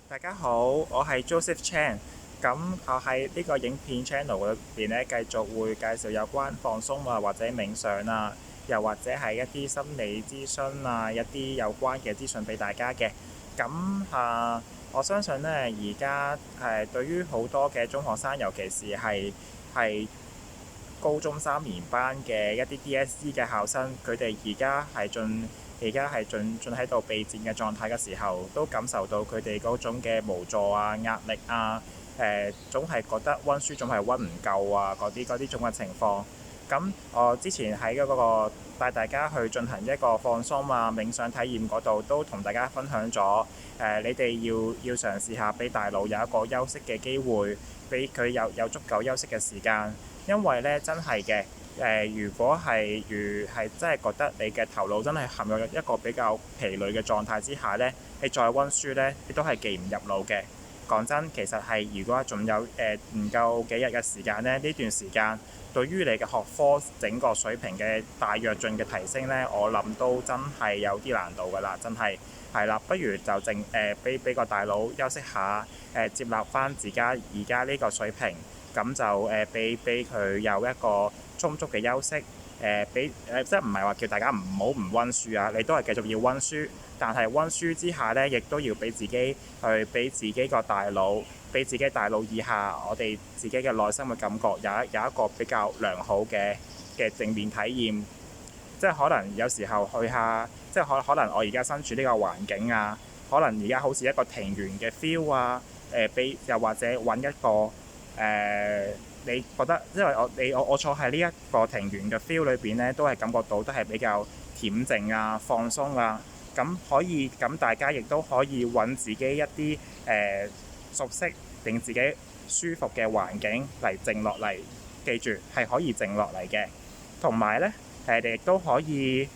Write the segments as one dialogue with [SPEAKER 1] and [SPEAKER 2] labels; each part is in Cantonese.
[SPEAKER 1] 大家好，我係 Joseph Chan。咁我喺呢個影片 channel 裏邊咧，繼續會介紹有關放鬆啊，或者冥想啊，又或者係一啲心理諮詢啊，一啲有關嘅資訊俾大家嘅。咁我相信呢，而家對於好多嘅中學生，尤其是係高中3年班嘅一啲 DSE 嘅考生，佢哋而家係進喺度備戰嘅狀態嘅時候，都感受到佢哋嗰種嘅無助啊、壓力啊，總係覺得温書總係温唔夠啊，嗰啲種嘅情況。咁我之前喺嗰個帶大家去進行一個放鬆啊冥想體驗嗰度，都同大家分享咗你哋要嘗試下俾大腦有一個休息嘅機會，俾佢有足夠休息嘅時間。因為咧真係嘅，如果係真係覺得你嘅頭腦真係陷入一個比較疲累嘅狀態之下呢，你再温書呢，你都係記唔入腦嘅。講真，其實係如果仲有唔夠幾日嘅時間呢，呢段時間對於你嘅學科整個水平嘅大躍進嘅提升呢，我諗都真係有啲難度㗎啦，真係係啦。不如就俾個大腦休息下，接納翻自家而家呢個水平。咁就俾佢有一個充足嘅休息，即係唔係話叫大家唔好唔温書啊？你都係繼續要温書，但係温書之下呢，亦都要俾自己俾自己個大腦，俾自己大腦以下，我哋自己嘅內心嘅感覺有一個比較良好嘅正面體驗。即係可能有時候去下，即係可能我而家身處呢個環境啊，可能而家好似一個庭園嘅 feel 啊，又或者揾一個。你覺得，因為我坐喺呢一個庭園嘅 feel 裏邊呢，都係感覺到都係比較恬靜啊、放鬆啊。咁大家亦都可以揾自己一啲熟悉令自己舒服嘅環境嚟靜落嚟。記住係可以靜落嚟嘅。同埋呢，你亦都可以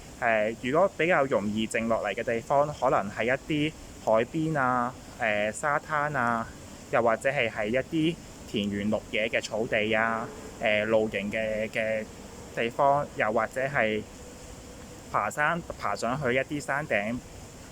[SPEAKER 1] 如果比較容易靜落嚟嘅地方，可能係一啲海邊啊、沙灘啊，又或者係一啲田園綠野嘅草地啊，露營嘅地方，又或者係爬山爬上去一啲山頂，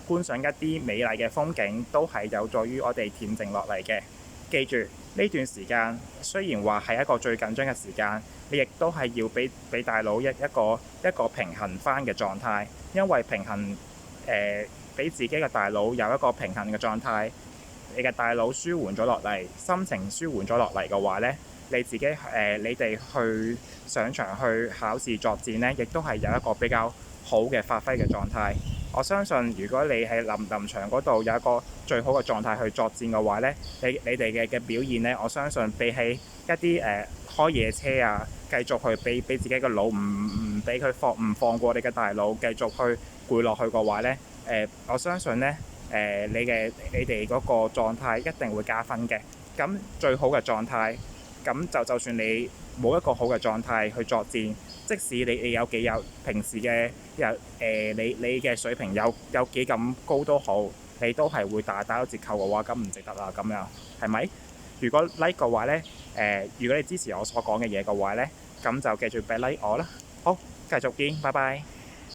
[SPEAKER 1] 觀賞一啲美麗嘅風景，都係有助於我哋恬靜落嚟嘅。記住呢段時間雖然話係一個最緊張嘅時間，你亦都係要俾大腦一個平衡翻嘅狀態，因為平衡俾自己嘅大腦有一個平衡嘅狀態。你嘅大腦舒緩咗落嚟，心情舒緩咗落嚟嘅話呢，你自己你哋去上場去考試作戰呢，亦都係有一個比較好嘅發揮嘅狀態。我相信如果你喺臨場嗰度有一個最好嘅狀態去作戰嘅話呢，你哋嘅表現呢，我相信比起一啲開夜車啊，繼續去俾自己嘅腦唔俾佢唔放過你嘅大腦，繼續去攰落去嘅話呢，我相信呢。你哋嗰個狀態一定會加分嘅。咁最好嘅狀態，咁就算你冇一個好嘅狀態去作戰，即使你有幾有平時嘅你嘅水平有幾咁高都好，你都係會打到折扣嘅話，咁唔值得啦。咁樣係咪？如果 like 嘅話呢，如果你支持我所講嘅嘢嘅話呢，咁就繼續俾 like 我啦。好，繼續見，拜拜。